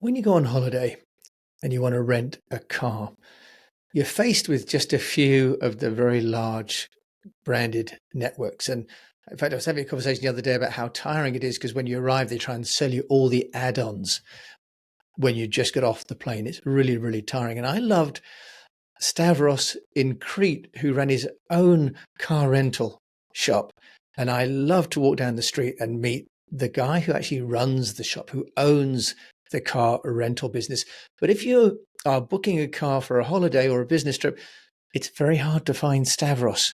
When you go on holiday and you want to rent a car, you're faced with just a few of the very large branded networks. And in fact, I was having a conversation the other day about how tiring it is because when you arrive, they try and sell you all the add ons when you just get off the plane. It's really, really tiring. And I loved Stavros in Crete, who ran his own car rental shop. And I love to walk down the street and meet the guy who actually runs the shop, who owns the car rental business. But if you are booking a car for a holiday or a business trip, it's very hard to find Stavros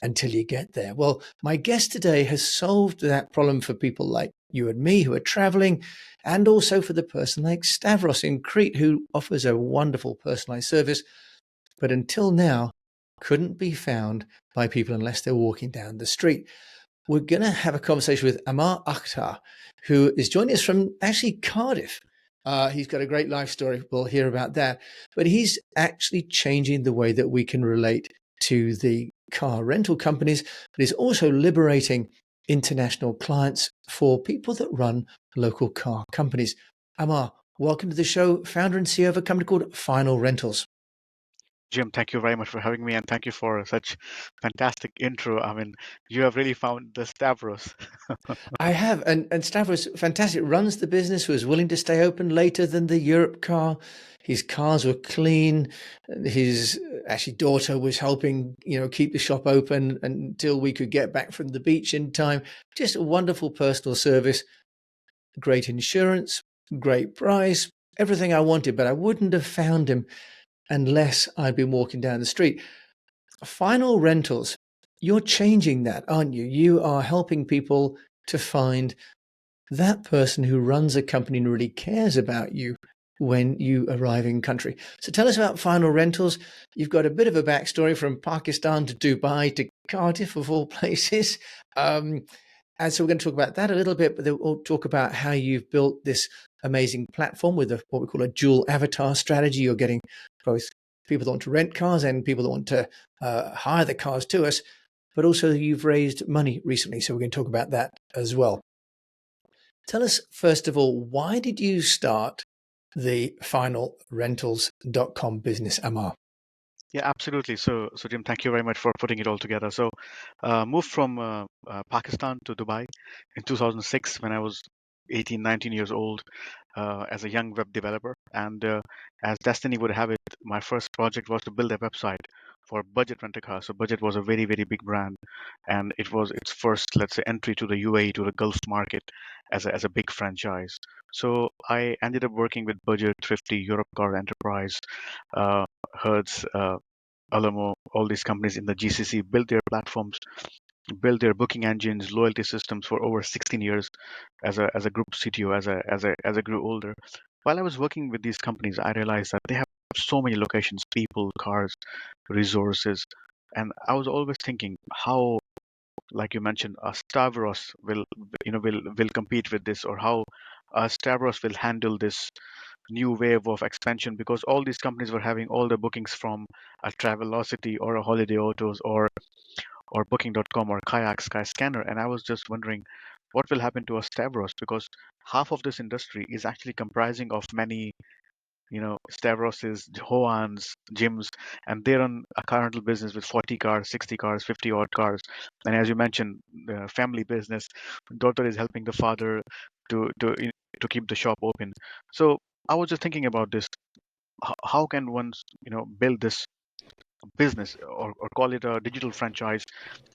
until you get there. Well, my guest today has solved that problem for people like you and me who are traveling, and also for the person like Stavros in Crete, who offers a wonderful personalized service, but until now couldn't be found by people unless they're walking down the street. We're going to have a conversation with Ammar Akhtar, who is joining us from actually Cardiff. He's got a great life story. We'll hear about that. But he's actually changing the way that we can relate to the car rental companies, but he's also liberating international clients for people that run local car companies. Ammar, welcome to the show, founder and CEO of a company called Final Rentals. Jim, thank you very much for having me, and thank you for such fantastic intro. I mean, you have really found the Stavros. I have, and Stavros, fantastic, runs the business, was willing to stay open later than the Europe car. His cars were clean. His actually daughter was helping, keep the shop open until we could get back from the beach in time. Just a wonderful personal service, great insurance, great price, everything I wanted, but I wouldn't have found him unless I'd been walking down the street. Final Rentals, you're changing that, aren't you? You are helping people to find that person who runs a company and really cares about you when you arrive in country. So tell us about Final Rentals. You've got a bit of a backstory from Pakistan to Dubai to Cardiff, of all places. And so we're going to talk about that a little bit, but then we'll talk about how you've built this amazing platform with what we call a dual avatar strategy. You're getting both people that want to rent cars and people that want to hire the cars to us, but also you've raised money recently. So we're going to talk about that as well. Tell us, first of all, why did you start the finalrentals.com business, Ammar? Yeah, absolutely. So Jim, thank you very much for putting it all together. So, moved from Pakistan to Dubai in 2006 when I was 18, 19 years old, as a young web developer. And as destiny would have it, my first project was to build a website for Budget Rent a Car. So Budget was a very, very big brand, and it was its first, let's say, entry to the UAE, to the Gulf market, as a big franchise. So I ended up working with Budget, Thrifty, Europe Car Enterprise, Hertz, Alamo, all these companies in the GCC built their platforms, built their booking engines, loyalty systems for over 16 years as a group CTO, as I grew older. While I was working with these companies, I realized that they have so many locations, people, cars, resources, and I was always thinking how, like you mentioned, Stavros will compete with this, or how Stavros will handle this new wave of expansion, because all these companies were having all the bookings from a Travelocity or a Holiday Autos or Booking.com or Kayak Skyscanner, and I was just wondering what will happen to a Stavros, because half of this industry is actually comprising of many, Stavroses, Hoans, gyms, and they run a car rental business with 40 cars, 60 cars, 50 odd cars. And as you mentioned, the family business, daughter is helping the father to keep the shop open. So I was just thinking about this. How can one, build this business, or call it a digital franchise,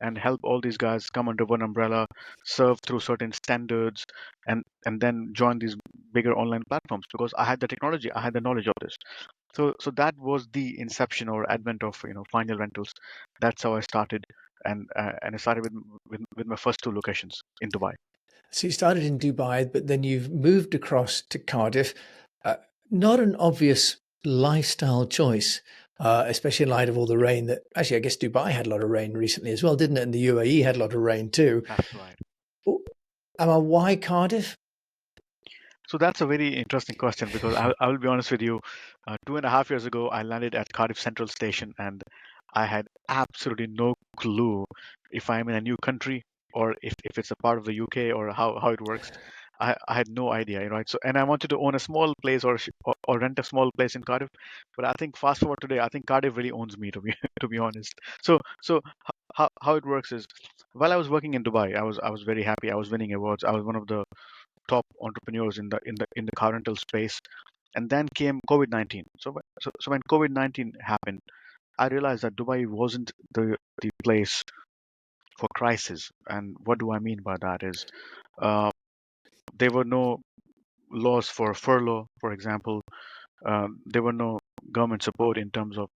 and help all these guys come under one umbrella, serve through certain standards, and then join these bigger online platforms, because I had the technology, I had the knowledge of this. So that was the inception or advent of Final Rentals. That's how I started, and I started with my first two locations in Dubai. So you started in Dubai, but then you've moved across to Cardiff. Not an obvious lifestyle choice, especially in light of all the rain that actually, I guess Dubai had a lot of rain recently as well, didn't it? And the UAE had a lot of rain too. That's right. Why Cardiff? So that's a very interesting question, because I will be honest with you. 2.5 years ago, I landed at Cardiff Central Station, and I had absolutely no clue if I'm in a new country, or if it's a part of the UK, or how it works. I had no idea, right? So, and I wanted to own a small place or rent a small place in Cardiff, but I think fast forward today, I think Cardiff really owns me, to be to be honest. So how it works is, while I was working in Dubai, I was very happy. I was winning awards. I was one of the top entrepreneurs in the car rental space. And then came COVID-19. So when COVID-19 happened, I realized that Dubai wasn't the place for crisis. And what do I mean by that is, uh, there were no laws for furlough, for example. There were no government support in terms of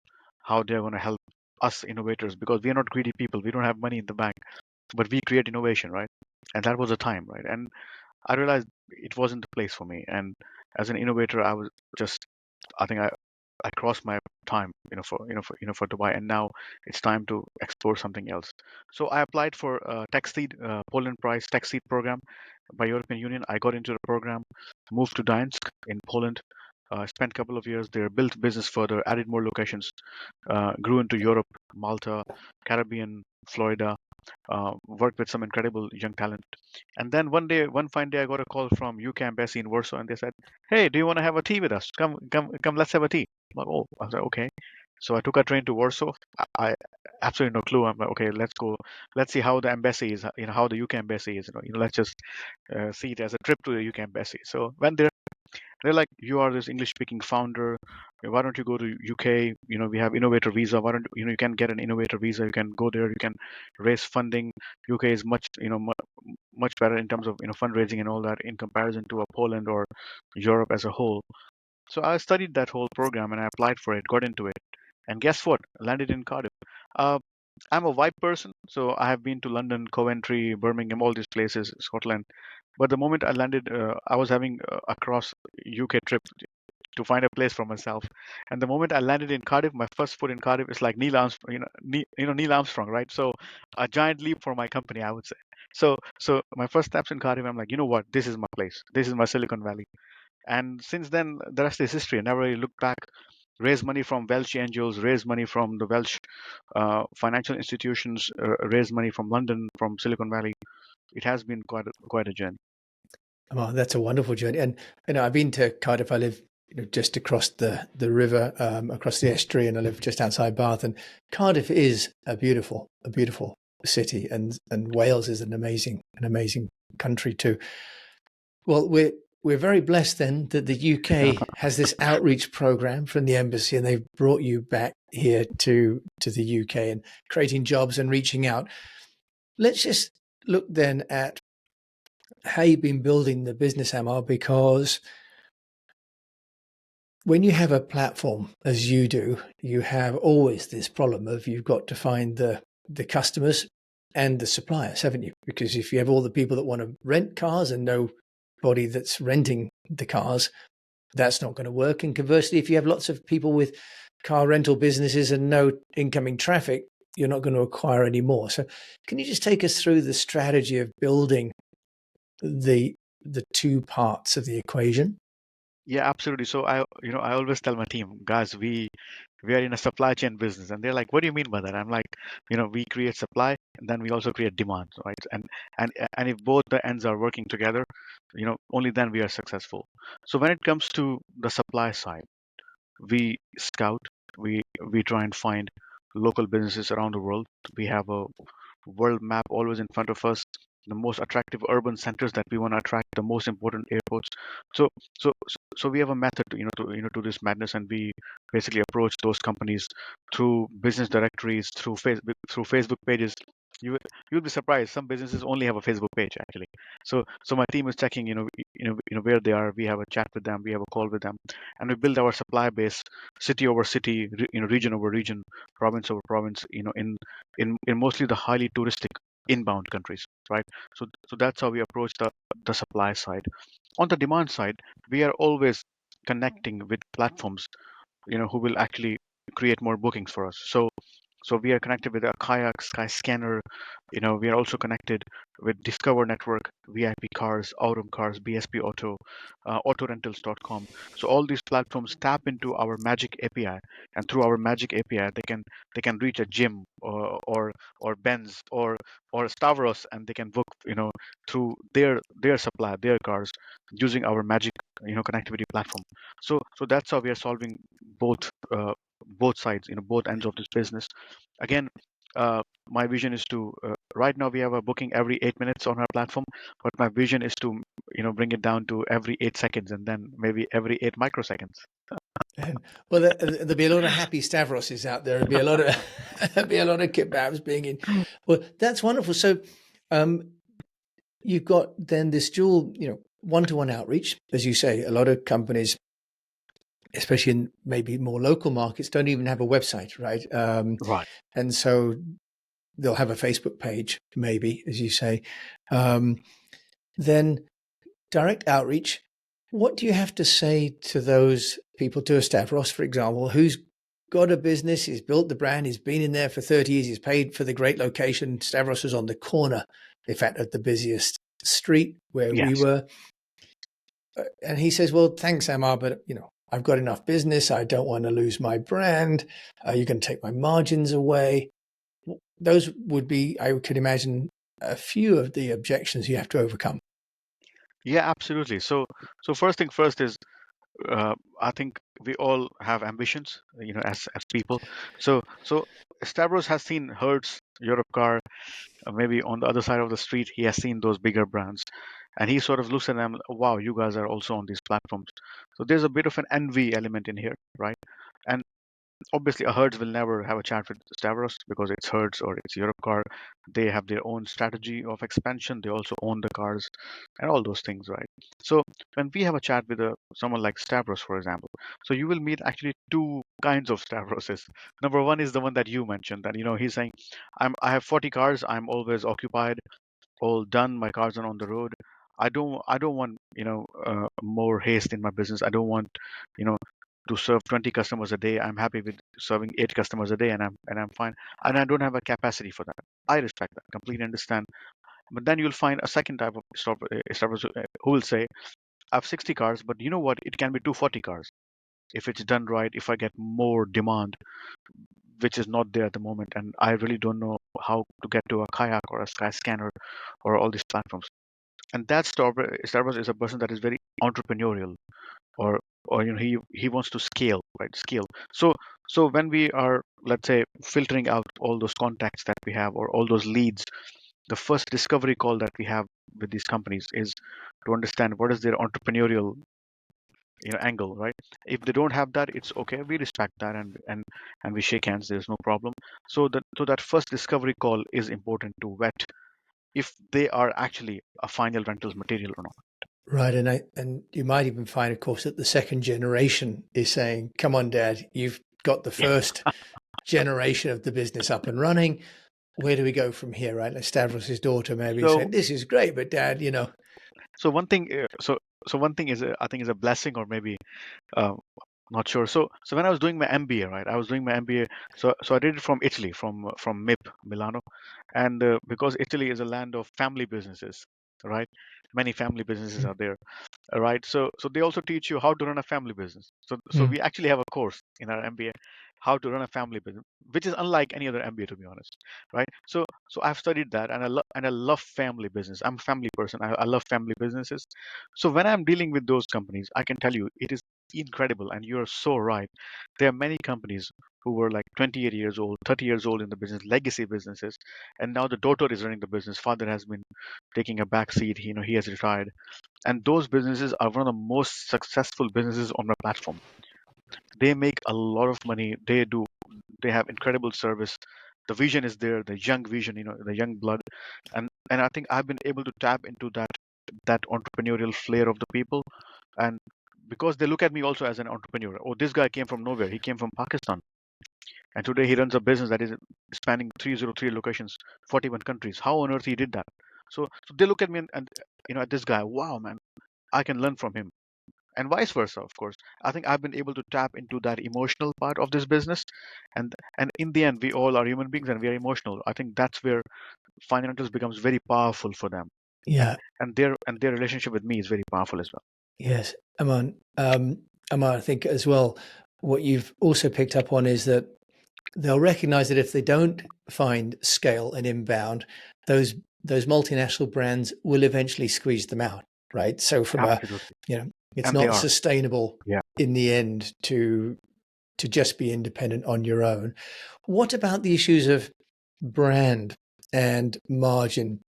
how they're going to help us innovators, because we are not greedy people. We don't have money in the bank, but we create innovation, right? And that was the time, right? And I realized it wasn't the place for me. And as an innovator, I was just, I think I crossed my time, for Dubai, and now it's time to explore something else. So I applied for Tech Seed, Poland Prize Tech Seed program by European Union. I got into the program, moved to Gdańsk in Poland, spent a couple of years there, built business further, added more locations, grew into Europe, Malta, Caribbean, Florida, worked with some incredible young talent. And then one fine day, I got a call from UK Embassy in Warsaw, and they said, "Hey, do you want to have a tea with us? Come, let's have a tea." I'm like, oh, I was like, okay. So I took a train to Warsaw. I absolutely no clue. I'm like, okay, let's go. Let's see how the embassy is. How the UK Embassy is. Let's just see it as a trip to the UK Embassy. So went there. They're like, you are this English-speaking founder. Why don't you go to UK? We have innovator visa. Why don't you can get an innovator visa? You can go there. You can raise funding. UK is much better in terms of fundraising and all that in comparison to a Poland or Europe as a whole. So I studied that whole program and I applied for it, got into it, and guess what? Landed in Cardiff. Uh, I'm a white person, so I have been to London, Coventry, Birmingham, all these places, Scotland. But the moment I landed, I was having a cross UK trip to find a place for myself. And the moment I landed in Cardiff, my first foot in Cardiff is like Neil Armstrong, Neil Armstrong, right? So a giant leap for my company, I would say. So my first steps in Cardiff, I'm like, you know what? This is my place. This is my Silicon Valley. And since then, the rest is history. I never really looked back. Raise money from Welsh angels, raise money from the Welsh financial institutions, raise money from London, from Silicon Valley. It has been quite a journey. Oh, that's a wonderful journey. And I've been to Cardiff. I live just across the river, across the estuary, and I live just outside Bath. And Cardiff is a beautiful city, and Wales is an amazing country too. Well, we're very blessed then that the UK has this outreach program from the embassy, and they've brought you back here to the UK and creating jobs and reaching out. Let's just look then at how you've been building the business, Ammar, because when you have a platform as you do, you have always this problem of you've got to find the customers and the suppliers, haven't you? Because if you have all the people that want to rent cars and nobody that's renting the cars, that's not going to work. And conversely, if you have lots of people with car rental businesses and no incoming traffic, you're not going to acquire any more. So can you just take us through the strategy of building the two parts of the equation? Yeah, absolutely. So I always tell my team, guys, we are in a supply chain business, and they're like, what do you mean by that? I'm like, we create supply and then we also create demand, right? And if both the ends are working together, only then we are successful. So when it comes to the supply side, we scout, we try and find local businesses around the world. We have a world map always in front of us, the most attractive urban centers that we want to attract, the most important airports. So so we have a method to this madness, and we basically approach those companies through business directories, through Facebook pages. You you'll be surprised. Some businesses only have a Facebook page actually. So my team is checking, where they are. We have a chat with them, we have a call with them, and we build our supply base, city over city, region over region, province over province. In mostly the highly touristic inbound countries, right? So that's how we approach the supply side. On the demand side, we are always connecting with platforms, who will actually create more bookings for us. So we are connected with a kayak, Skyscanner. We are also connected with Discover Network, VIP Cars, Autumn Cars, BSP Auto, autorentals.com. So all these platforms tap into our Magic API, and through our Magic API, they can reach a gym or Benz or Stavros, and they can book through their supply, their cars, using our Magic connectivity platform. So that's how we are solving both sides, both ends of this business. Again, my vision is to right now we have a booking every 8 minutes on our platform, but my vision is to bring it down to every 8 seconds, and then maybe every 8 microseconds. And well, there'll be a lot of happy Stavroses out there. There'll be a lot of there'll be a lot of kebabs being in. Well, that's wonderful. So, you've got then this dual, one-to-one outreach, as you say. A lot of companies, especially in maybe more local markets, don't even have a website, right? Right. And so they'll have a Facebook page, maybe, as you say. Then direct outreach. What do you have to say to those people, to a Stavros, for example, who's got a business, he's built the brand, he's been in there for 30 years, he's paid for the great location. Stavros was on the corner, in fact, of the busiest street where we Yes. were. And he says, well, thanks, Ammar, but, I've got enough business. I don't want to lose my brand. You're going to take my margins away. Those would be, I could imagine, a few of the objections you have to overcome. Yeah, absolutely. So first thing first is, I think we all have ambitions, as people. So Stavros has seen Hertz, Europe Car, maybe on the other side of the street. He has seen those bigger brands, and he sort of looks at them. Wow, you guys are also on these platforms. So there's a bit of an envy element in here, right? And obviously, a Hertz will never have a chat with Stavros because it's Hertz or it's Europe Car. They have their own strategy of expansion. They also own the cars and all those things, right? So when we have a chat with someone like Stavros, for example, so you will meet actually two kinds of Stavroses. Number one is the one that you mentioned, that he's saying, I have 40 cars. I'm always occupied, all done. My cars are on the road. I don't want more haste in my business. I don't want you know to serve 20 customers a day. I'm happy with serving 8 customers a day, and I'm fine. And I don't have a capacity for that. I respect that, completely understand. But then you'll find a second type of stoppers who will say, I have 60 cars, but you know what? It can be 240 cars if it's done right. If I get more demand, which is not there at the moment, and I really don't know how to get to a kayak or a sky scanner or all these platforms. And that Starbucks is a person that is very entrepreneurial, or he wants to scale, right? Scale. So when we are, let's say, filtering out all those contacts that we have or all those leads, the first discovery call that we have with these companies is to understand what is their entrepreneurial angle, right? If they don't have that, it's okay, we respect that, and we shake hands, there's no problem. So that first discovery call is important to vet if they are actually a final rentals material or not. Right, and you might even find, of course, that the second generation is saying, "Come on, Dad, you've got the Yeah. first generation of the business up and running. Where do we go from here?" Right, like Stavros' daughter maybe So saying, "This is great, but Dad, so one thing so one thing is, I think, is a blessing, or maybe uh, not sure. So when I was doing my MBA, right, I was doing my MBA. So I did it from Italy, from MIP, Milano, and because Italy is a land of family businesses, right? Many family businesses are there, right? So they also teach you how to run a family business. So Mm. we actually have a course in our MBA, how to run a family business, which is unlike any other MBA, to be honest, right? So I've studied that, and I love family business. I'm a family person. I love family businesses. So when I'm dealing with those companies, I can tell you it is incredible, and you're so right. There are many companies who were like 28 years old, 30 years old in the business, legacy businesses, and now the daughter is running the business. Father has been taking a back seat. He has retired, and those businesses are one of the most successful businesses on my platform. They make a lot of money. They have incredible service. The vision is there, the young vision, the young blood. And I think I've been able to tap into that entrepreneurial flair of the people. And because they look at me also as an entrepreneur. Oh, this guy came from nowhere. He came from Pakistan, and today he runs a business that is spanning 303 locations, 41 countries. How on earth he did that? So they look at me, and at this guy, wow, man, I can learn from him. and vice versa, of course. I think I've been able to tap into that emotional part of this business, and in the end, we all are human beings and we are emotional. I think that's where fundamentals becomes very powerful for them, and Yeah. and their relationship with me is very powerful as well. Yes. Ammar, I think as well, what you've also picked up on is that they'll recognize that if they don't find scale and inbound, those multinational brands will eventually squeeze them out, right? So from a, Absolutely, it's and they not are. sustainable Yeah. in the end to just be independent on your own. What about the issues of brand and margin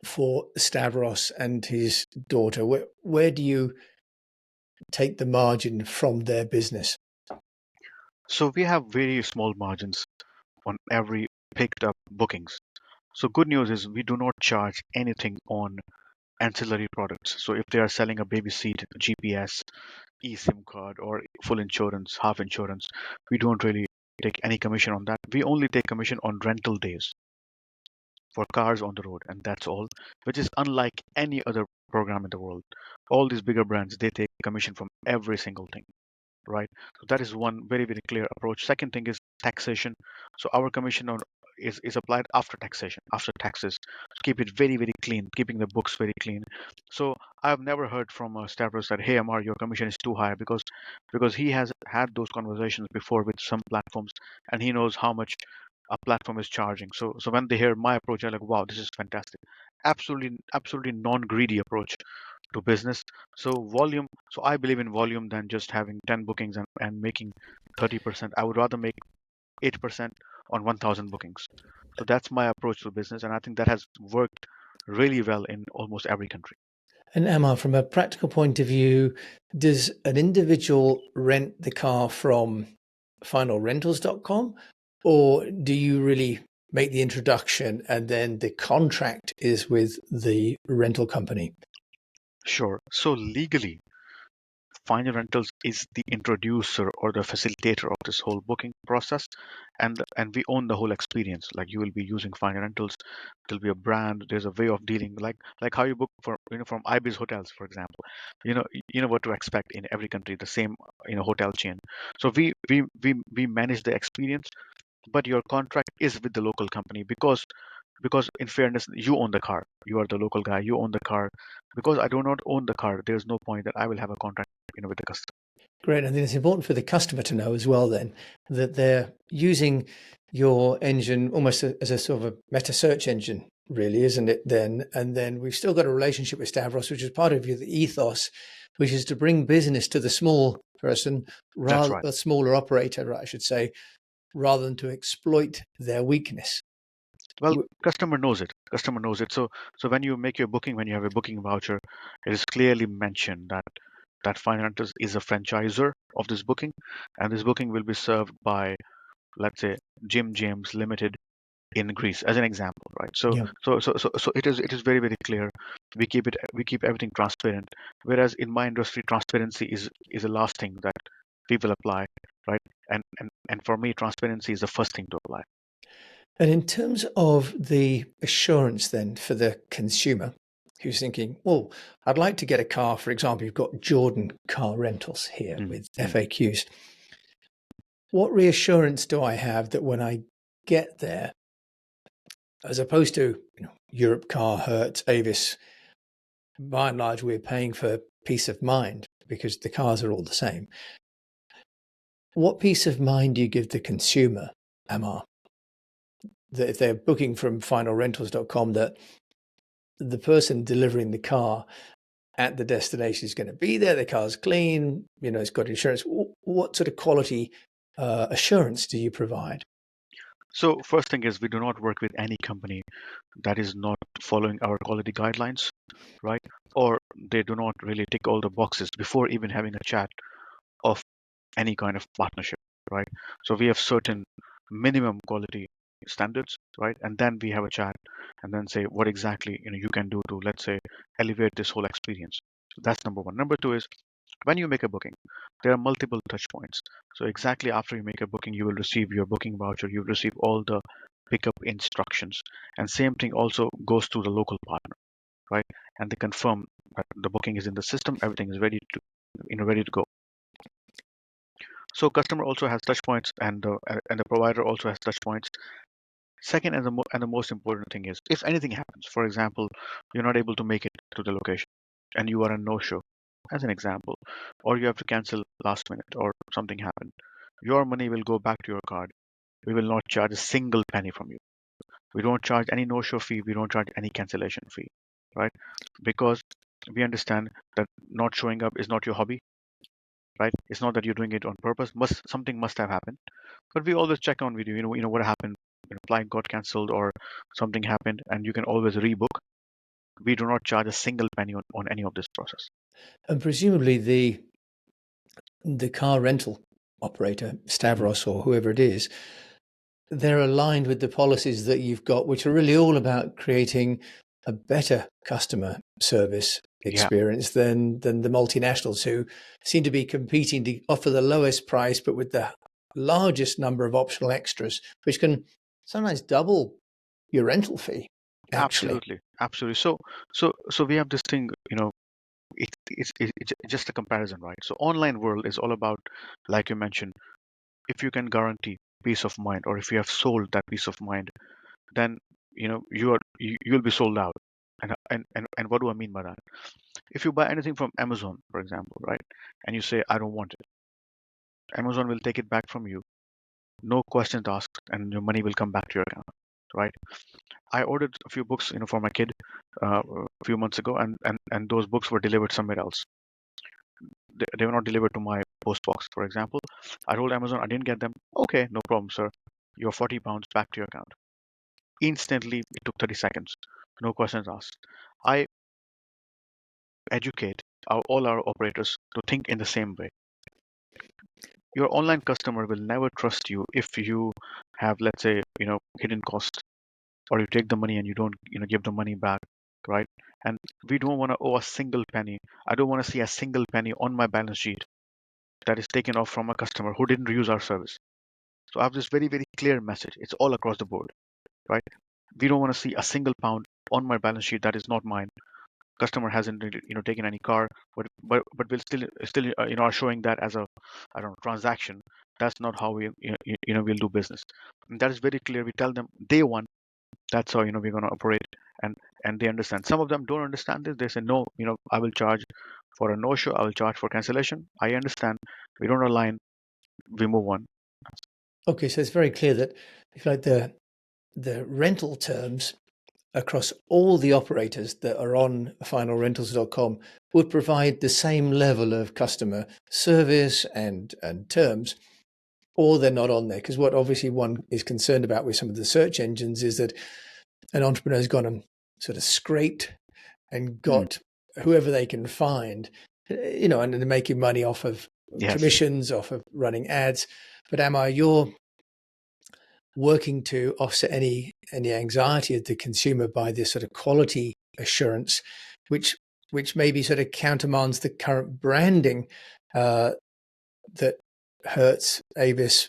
for Stavros and his daughter? Where do you take the margin from their business? So we have very small margins on every picked up bookings. So good news is we do not charge anything on ancillary products. So if they are selling a baby seat, GPS, eSIM card, or full insurance, half insurance, we don't really take any commission on that. We only take commission on rental days for cars on the road, and that's all, which is unlike any other program in the world. All these bigger brands, they take commission from every single thing, right? So that is one very, very clear approach. Second thing is taxation. So our commission on is applied after taxation, after taxes, to keep it very, very clean, keeping the books very clean. So I've never heard from a Stavros that, hey, Ammar, your commission is too high, because he has had those conversations before with some platforms, and he knows how much a platform is charging. So when they hear my approach, they're like, wow, this is fantastic. Absolutely, absolutely non-greedy approach to business. So volume, so I believe in volume than just having 10 bookings and making 30%. I would rather make 8% on 1,000 bookings. So that's my approach to business. And I think that has worked really well in almost every country. And Emma, from a practical point of view, does an individual rent the car from finalrentals.com, or do you really make the introduction and then the contract is with the rental company? Sure. So legally, Final Rentals is the introducer or the facilitator of this whole booking process, and we own the whole experience. Like you will be using Final Rentals, there'll be a brand, there's a way of dealing, like how you book for from Ibis hotels, for example. You know what to expect in every country, the same hotel chain. So we manage the experience, but your contract is with the local company because in fairness you own the car, you are the local guy, you own the car. Because I do not own the car, there's no point that I will have a contract with the customer. Great. I think it's important for the customer to know as well, then, that they're using your engine almost as a sort of a meta search engine, really, isn't it? Then, and then we've still got a relationship with Stavros, which is part of the ethos, which is to bring business to the small person, That's rather right. a smaller operator, I should say, rather than to exploit their weakness. Well, customer knows it. So when you make your booking, when you have a booking voucher, it is clearly mentioned that Finantus is a franchisor of this booking, and this booking will be served by, let's say, Jim James Limited in Greece, as an example, right? So Yeah. so so so, so it is very, very clear. We keep everything transparent. Whereas in my industry, transparency is the last thing that people apply, right? And for me, transparency is the first thing to apply. And in terms of the assurance then for the consumer who's thinking, well, I'd like to get a car, for example, you've got Jordan Car Rentals here Mm, with mm. FAQs. What reassurance do I have that when I get there, as opposed to Europe Car, Hertz, Avis, by and large, we're paying for peace of mind because the cars are all the same. What peace of mind do you give the consumer, Ammar, that if they're booking from finalrentals.com, that the person delivering the car at the destination is going to be there, the car's clean, it's got insurance? What sort of quality assurance do you provide? So first thing is we do not work with any company that is not following our quality guidelines, right? Or they do not really tick all the boxes before even having a chat of any kind of partnership, right? So we have certain minimum quality standards, right? And then we have a chat and then say what exactly you can do to, let's say, elevate this whole experience. So that's number one. Number two is when you make a booking, there are multiple touch points. So exactly after you make a booking, you will receive your booking voucher, you will receive all the pickup instructions. And same thing also goes to the local partner, right? And they confirm that the booking is in the system, everything is ready ready to go. So customer also has touch points, and the provider also has touch points. Second, and the most important thing is, if anything happens, for example, you're not able to make it to the location, and you are a no-show, as an example, or you have to cancel last minute, or something happened, your money will go back to your card. We will not charge a single penny from you. We don't charge any no-show fee. We don't charge any cancellation fee, right? Because we understand that not showing up is not your hobby, right? It's not that you're doing it on purpose. Something must have happened, but we always check on with you. You know what happened. Flight got cancelled or something happened, and you can always rebook. We do not charge a single penny on any of this process. And presumably the car rental operator, Stavros or whoever it is, they're aligned with the policies that you've got, which are really all about creating a better customer service Yeah, experience than the multinationals who seem to be competing to offer the lowest price, but with the largest number of optional extras, which can sometimes double your rental fee, actually. absolutely. So we have this thing. It's just a comparison, right? So online world is all about, like you mentioned, if you can guarantee peace of mind, or if you have sold that peace of mind, then you'll be sold out. And what do I mean by that? If you buy anything from Amazon, for example, right, and you say I don't want it, Amazon will take it back from you, no questions asked, and your money will come back to your account, right? I ordered a few books, for my kid a few months ago, and those books were delivered somewhere else. They were not delivered to my post box, for example. I told Amazon I didn't get them. Okay, no problem, sir. Your £40 back to your account. Instantly, it took 30 seconds. No questions asked. I educate all our operators to think in the same way. Your online customer will never trust you if you have, let's say, hidden cost, or you take the money and you don't, give the money back, right? And we don't want to owe a single penny. I don't want to see a single penny on my balance sheet that is taken off from a customer who didn't use our service. So I have this very, very clear message. It's all across the board, right? We don't want to see a single pound on my balance sheet that is not mine. Customer hasn't really, taken any car, but we'll still are showing that as a, I don't know, transaction. That's not how we we'll do business. And that is very clear. We tell them day one, that's how we're going to operate, and they understand. Some of them don't understand this. They say no, I will charge for a no show, I will charge for cancellation. I understand. We don't align, we move on. Okay, so it's very clear that if like the rental terms across all the operators that are on finalrentals.com would provide the same level of customer service and terms, or they're not on there. Because what obviously one is concerned about with some of the search engines is that an entrepreneur's gone and sort of scraped and Mm, got whoever they can find, and they're making money off of yes. commissions, off of running ads. But Ammar, you're working to offset any anxiety of the consumer by this sort of quality assurance, which maybe sort of countermands the current branding that Hertz, Avis,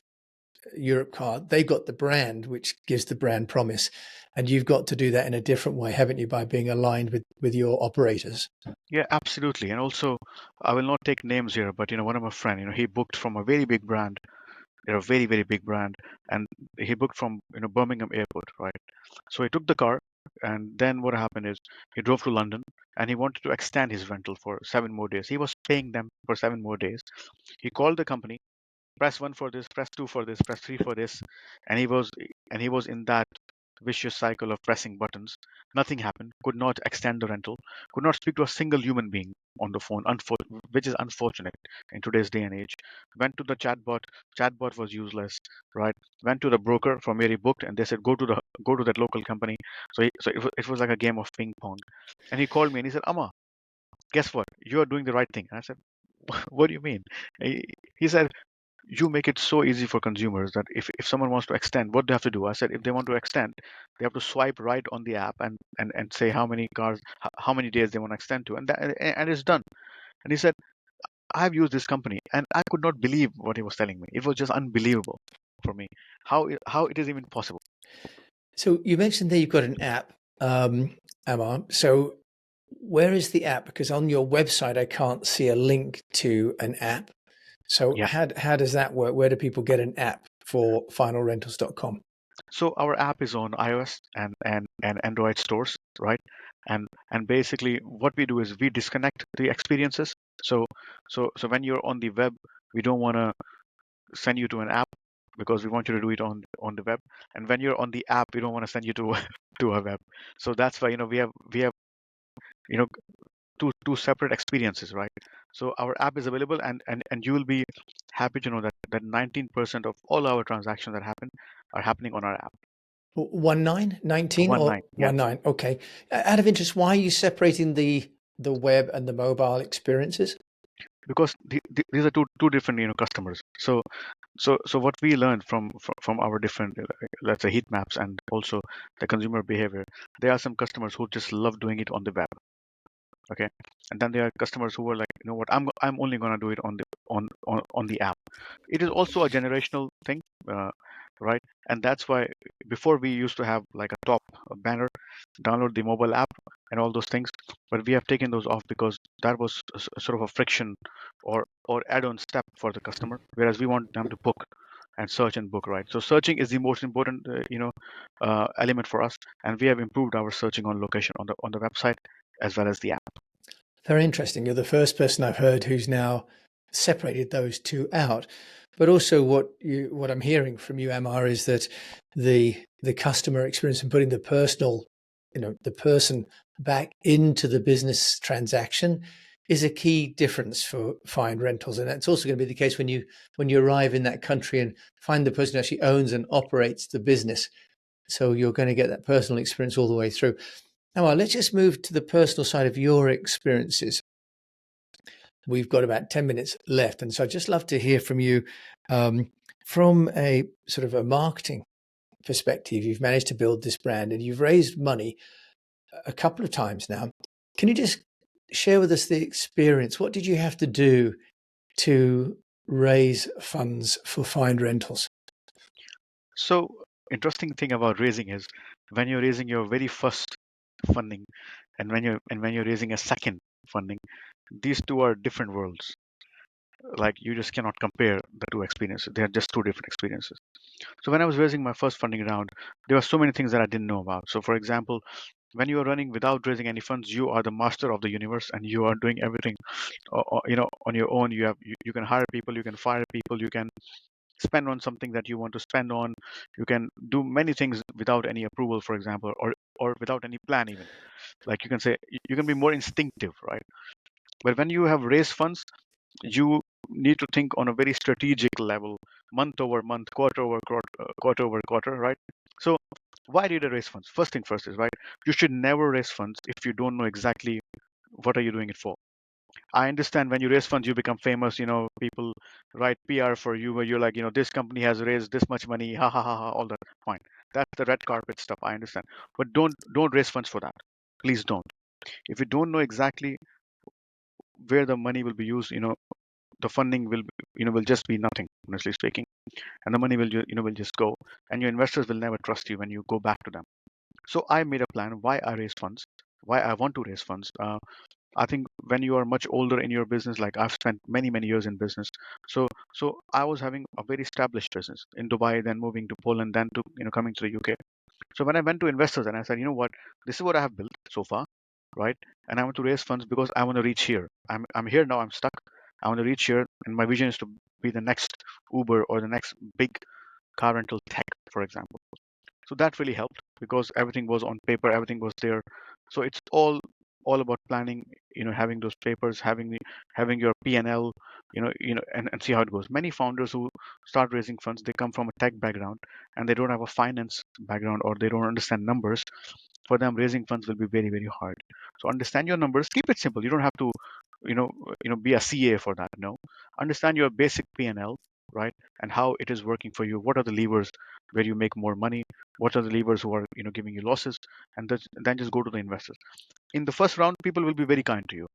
Europcar, they've got the brand, which gives the brand promise. And you've got to do that in a different way, haven't you, by being aligned with your operators? Yeah, absolutely. And also, I will not take names here, but one of my friend, he booked from a very big brand. They're a very, very big brand, and he booked from Birmingham Airport, right? So he took the car, and then what happened is he drove to London, and he wanted to extend his rental for 7 more days. He was paying them for 7 more days. He called the company, press one for this, press two for this, press three for this, and he was in that vicious cycle of pressing buttons. Nothing happened. Could not extend the rental. Could not speak to a single human being on the phone. Which is unfortunate in today's day and age. Went to the chatbot. Chatbot was useless. Right. Went to the broker from where he booked, and they said go to that local company. So it was like a game of ping pong. And he called me and he said, Amma, guess what? You are doing the right thing. And I said, what do you mean? He said, you make it so easy for consumers that if someone wants to extend, what they have to do? I said, if they want to extend, they have to swipe right on the app and say how many cars, how many days they want to extend to, and it's done. And he said, I've used this company, and I could not believe what he was telling me. It was just unbelievable for me how it is even possible. So you mentioned that you've got an app, Ammar. So where is the app? Because on your website, I can't see a link to an app. So Yeah. how does that work? Where do people get an app for finalrentals.com? So our app is on iOS and Android stores, right? And basically what we do is we disconnect the experiences. So when you're on the web, we don't want to send you to an app because we want you to do it on the web. And when you're on the app, we don't want to send you to to a web. So that's why we have you know two separate experiences, right? So our app is available, and you will be happy to know that 19% of all our transactions that happen are happening on our app. 19 One or nine, yeah. 19? Okay. Out of interest, why are you separating the web and the mobile experiences? Because these are two different customers. So what we learned from our different let's say heat maps and also the consumer behavior, there are some customers who just love doing it on the web. Okay, and then there are customers who are like, you know what, I'm only going to do it on the app. It is also a generational thing, right? And that's why before we used to have like a top banner, download the mobile app and all those things, but we have taken those off because that was sort of a friction or add-on step for the customer, whereas we want them to book and search and book, right? So searching is the most important element for us, and we have improved our searching on location on the website as well as the app. Very interesting. You're the first person I've heard who's now separated those two out. But also, what I'm hearing from you, Ammar, is that the customer experience and putting the personal, the person back into the business transaction is a key difference for Find Rentals, and that's also going to be the case when you arrive in that country and find the person who actually owns and operates the business. So you're going to get that personal experience all the way through. Now, let's just move to the personal side of your experiences. We've got about 10 minutes left. And so I'd just love to hear from you from a sort of a marketing perspective. You've managed to build this brand and you've raised money a couple of times now. Can you just share with us the experience? What did you have to do to raise funds for Find Rentals? So interesting thing about raising is when you're raising your very first funding and when you're raising a second funding, these two are different worlds. Like you just cannot compare the two experiences. They are just two different experiences. So when I was raising my first funding round, there were so many things that I didn't know about. So for example, when you are running without raising any funds, you are the master of the universe and you are doing everything on your own. You can hire people, you can fire people, you can spend on something that you want to spend on, you can do many things without any approval, for example, or without any plan even. Like you can say you can be more instinctive, right? But when you have raised funds, you need to think on a very strategic level, month over month, quarter over quarter, right? So why did I raise funds? First thing first is, right, you should never raise funds if you don't know exactly what are you doing it for. I understand when you raise funds, you become famous. People write PR for you, where you're like, this company has raised this much money, ha ha ha ha, all that. Fine, that's the red carpet stuff. I understand, but don't raise funds for that. Please don't. If you don't know exactly where the money will be used, the funding will just be nothing, honestly speaking, and the money will just go, and your investors will never trust you when you go back to them. So I made a plan why I raise funds, why I want to raise funds. I think when you are much older in your business, like I've spent many years in business, so I was having a very established business in Dubai, then moving to Poland, then to coming to the UK. So when I went to investors and I said, you know what, this is what I have built so far, right? And I want to raise funds because I want to reach here. I'm here now. I'm stuck. I want to reach here, and my vision is to be the next Uber or the next big car rental tech, for example. So that really helped because everything was on paper, everything was there. So it's all about planning, having those papers, having your P&L, and see how it goes. Many founders who start raising funds, they come from a tech background and they don't have a finance background or they don't understand numbers. For them, raising funds will be very hard. So understand your numbers, keep it simple. You don't have to, be a CA for that. No, understand your basic P&L, right, and how it is working for you. What are the levers where you make more money? What are the levers who are giving you losses? And then just go to the investors. In the first round, people will be very kind to you,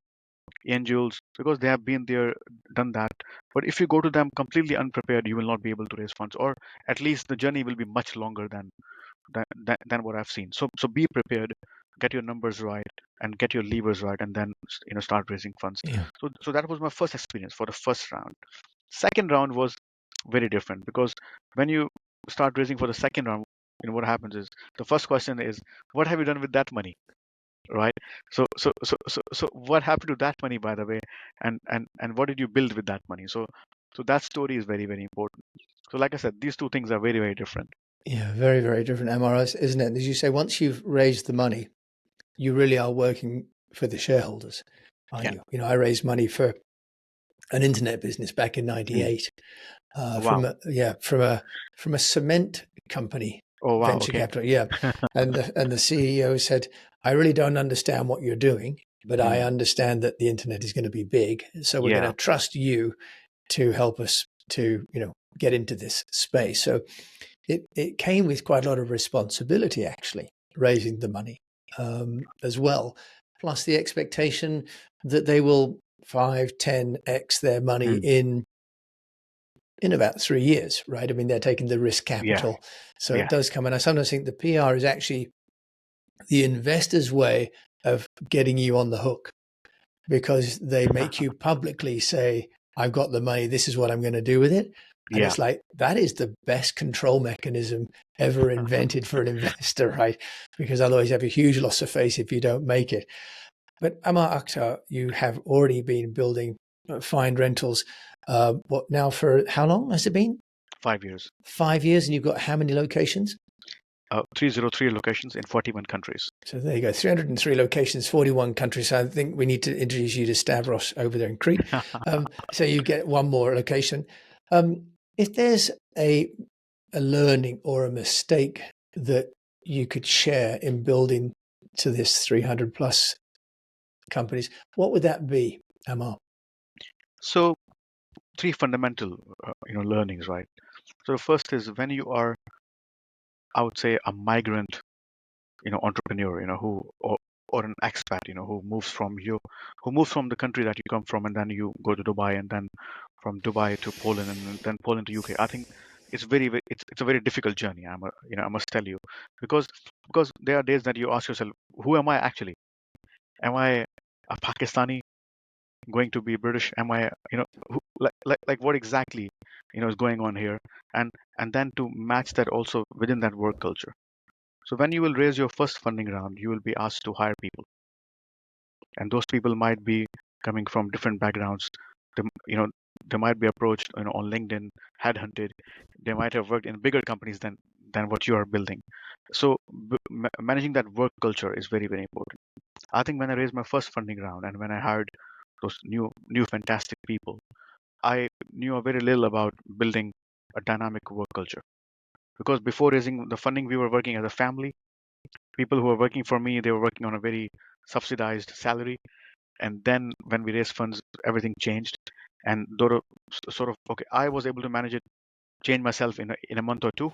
angels, because they have been there, done that. But if you go to them completely unprepared, you will not be able to raise funds, or at least the journey will be much longer than what I've seen. So be prepared. get your numbers right, and get your levers right, and then start raising funds. Yeah. So that was my first experience for the first round. Second round was very different, because when you start raising for the second round, what happens is, the first question is, what have you done with that money, right? So what happened to that money, by the way, and what did you build with that money? So that story is very, very important. So like I said, these two things are very, very different. Yeah, very, very different MRIs, isn't it? And as you say, once you've raised the money, you really are working for the shareholders, aren't Yeah. you? I raised money for an internet business back in Mm. '98 Wow. from a cement company, Oh, wow. venture Okay. capital. Yeah, and the CEO said, "I really don't understand what you're doing, but I Mm. understand that the internet is going to be big, so we're going Yeah. to trust you to help us to get into this space." So it came with quite a lot of responsibility, actually, raising the money as well, plus the expectation that they will 5, 10x their money Mm. in about 3 years, right? I mean, they're taking the risk Yeah. capital, so it Yeah. does come. And I sometimes think the PR is actually the investor's way of getting you on the hook, because they make you publicly say, I've got the money, this is what I'm going to do with it. And Yeah. it's like, that is the best control mechanism ever invented for an investor, right? Because otherwise you have a huge loss of face if you don't make it. But Ammar Akhtar, you have already been building Find Rentals. What now, for how long has it been? 5 years. 5 years, and you've got how many locations? 303 locations in 41 countries. So there you go, 303 locations, 41 countries. So I think we need to introduce you to Stavros over there in Crete. So you get one more location. If there's a learning or a mistake that you could share in building to this 300 plus companies, what would that be, Ammar? So three fundamental, learnings, right? So the first is, when you are, I would say, a migrant, entrepreneur, or an expat, who moves from the country that you come from, and then you go to Dubai, and then from Dubai to Poland, and then Poland to UK. I think it's a very difficult journey. I must tell you, because there are days that you ask yourself, who am I actually? Am I a Pakistani going to be British? Am I, like what exactly, is going on here? And then to match that also within that work culture. So when you will raise your first funding round, you will be asked to hire people, and those people might be coming from different backgrounds. They, you know, they might be approached, on LinkedIn, headhunted. They might have worked in bigger companies than what you are building. So managing that work culture is very, very important. I think when I raised my first funding round, and when I hired those new fantastic people, I knew very little about building a dynamic work culture, because before raising the funding, we were working as a family. People who were working for me, they were working on a very subsidized salary. And then when we raised funds, everything changed. And sort of, okay, I was able to manage it, change myself in a month or two.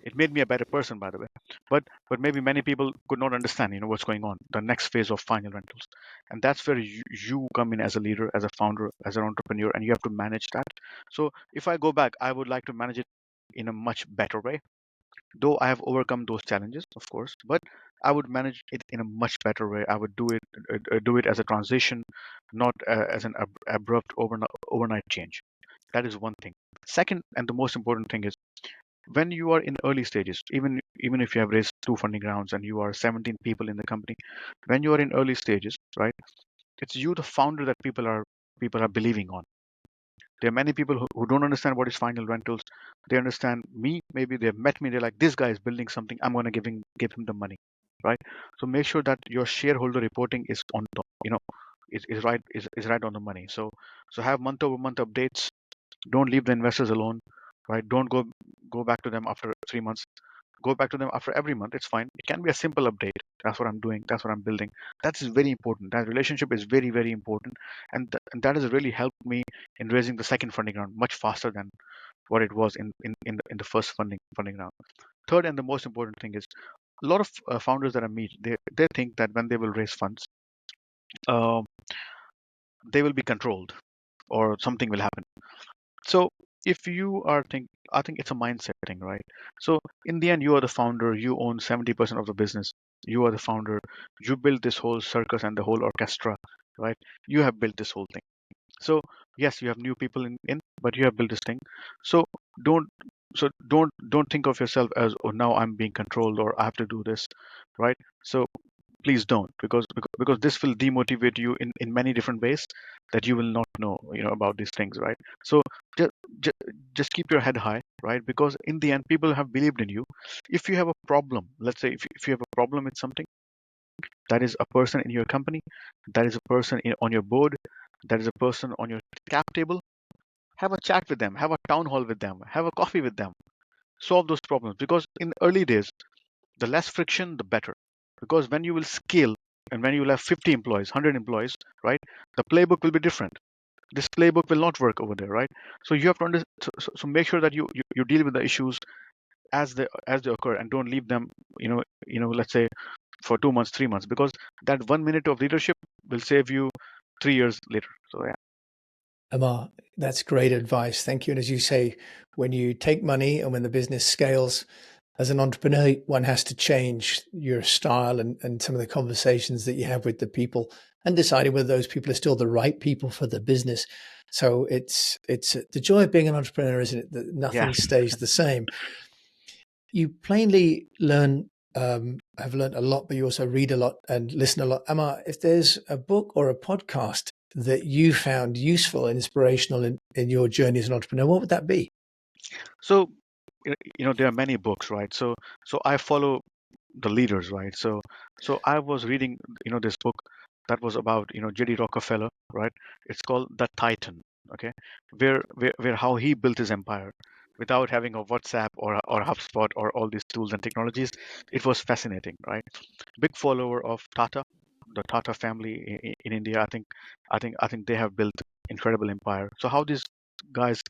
It made me a better person, by the way. But maybe many people could not understand, what's going on, the next phase of final rentals. And that's where you come in as a leader, as a founder, as an entrepreneur, and you have to manage that. So if I go back, I would like to manage it in a much better way. Though I have overcome those challenges, of course, but I would manage it in a much better way. I would do it as a transition, not as an abrupt overnight change. That is one thing. Second, and the most important thing is, when you are in early stages, even if you have raised two funding rounds and you are 17 people in the company, when you are in early stages, right? It's you, the founder, that people are believing on. There are many people who don't understand what is final rentals. They understand me. Maybe they've met me. They're like, this guy is building something. I'm going to give him the money, right? So make sure that your shareholder reporting is on top. Is right on the money. So have month over month updates. Don't leave the investors alone, right? Don't go back to them after 3 months. Go back to them after every month. It's fine. It can be a simple update. That's what I'm doing. That's what I'm building. That's very important. That relationship is very, very important. And that has really helped me in raising the second funding round much faster than what it was in the first funding round. Third, and the most important thing is, a lot of founders that I meet, they think that when they will raise funds, uh, they will be controlled, or something will happen. So if you are I think it's a mindset thing, right? So in the end, you are the founder. You own 70% of the business. You are the founder. You built this whole circus and the whole orchestra, right? You have built this whole thing. So yes, you have new people in, but you have built this thing. So don't don't think of yourself as, oh, now I'm being controlled or I have to do this, right? So please don't, because this will demotivate you in many different ways that you will not know, about these things, right? So just, just keep your head high, right? Because in the end, people have believed in you. If you have a problem, let's say if you have a problem with something, that is a person in your company, that is a person on your board, that is a person on your cap table. Have a chat with them, have a town hall with them, have a coffee with them, solve those problems. Because in the early days, the less friction, the better. Because when you will scale and when you will have 50 employees, 100 employees, right, the playbook will be different. This playbook will not work over there, right? So you have to understand. So make sure that you deal with the issues as they occur, and don't leave them, let's say for 2 months, 3 months, because that 1 minute of leadership will save you 3 years later. So yeah. Ammar, that's great advice. Thank you. And as you say, when you take money and when the business scales, as an entrepreneur, one has to change your style and some of the conversations that you have with the people and deciding whether those people are still the right people for the business. So it's the joy of being an entrepreneur, isn't it? That Yeah. nothing stays the same. You plainly have learned a lot, but you also read a lot and listen a lot. Ammar, if there's a book or a podcast that you found useful and inspirational in your journey as an entrepreneur, what would that be? So there are many books, right? So I follow the leaders, right? So I was reading, this book that was about, JD Rockefeller, right? It's called The Titan, okay? Where how he built his empire without having a WhatsApp or HubSpot or all these tools and technologies. It was fascinating, right? Big follower of Tata, the Tata family in India. I think they have built incredible empire. So how these guys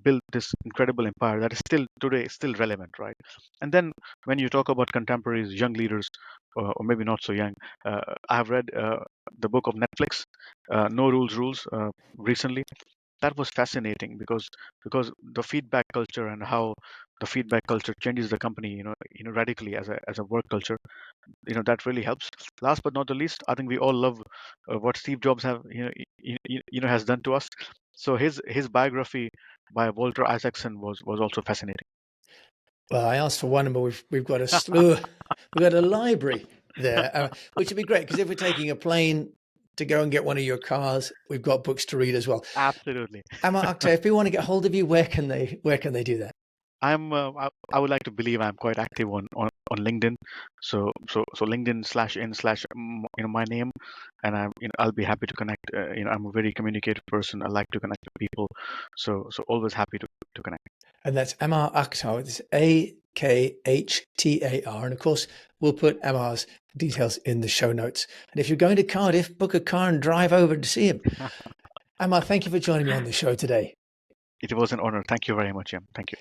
built this incredible empire that is still today still relevant, right? And then when you talk about contemporaries, young leaders, or maybe not so young, I have read the book of Netflix, No Rules Rules, recently. That was fascinating because the feedback culture and how the feedback culture changes the company, radically as a work culture. That really helps. Last but not the least, I think we all love what Steve Jobs have has done to us. So his biography by Walter Isaacson was also fascinating. Well, I asked for one, but we've got a slew, we've got a library there, which would be great because if we're taking a plane to go and get one of your cars, we've got books to read as well. Absolutely. Ammar Akhtar, if people want to get hold of you, where can they do that? I would like to believe I'm quite active on LinkedIn. So LinkedIn /in/ my name, and I'll be happy to connect. I'm a very communicative person. I like to connect with people. So always happy to connect. And that's Ammar Akhtar. It's Akhtar. And of course, we'll put Ammar's details in the show notes. And if you're going to Cardiff, book a car and drive over to see him. Ammar, thank you for joining me on the show today. It was an honor. Thank you very much, Jim. Thank you.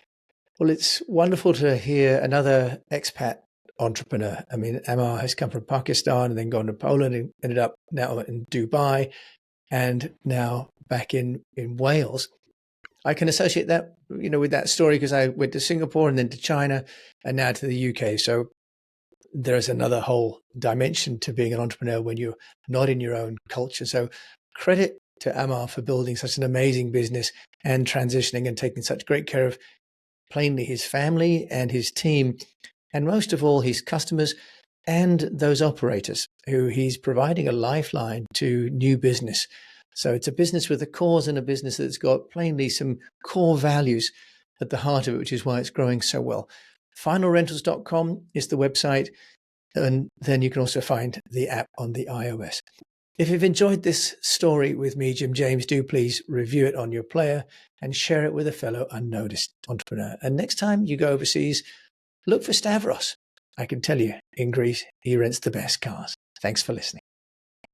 Well, it's wonderful to hear another expat entrepreneur. I mean, Ammar has come from Pakistan and then gone to Poland and ended up now in Dubai and now back in Wales. I can associate that, with that story because I went to Singapore and then to China and now to the UK. So there's another whole dimension to being an entrepreneur when you're not in your own culture. So credit to Ammar for building such an amazing business and transitioning and taking such great care of plainly his family and his team, and most of all, his customers and those operators who he's providing a lifeline to new business. So it's a business with a cause and a business that's got plainly some core values at the heart of it, which is why it's growing so well. Finalrentals.com is the website, and then you can also find the app on the iOS. If you've enjoyed this story with me, Jim James, do please review it on your player and share it with a fellow unnoticed entrepreneur. And next time you go overseas, look for Stavros. I can tell you, in Greece, he rents the best cars. Thanks for listening.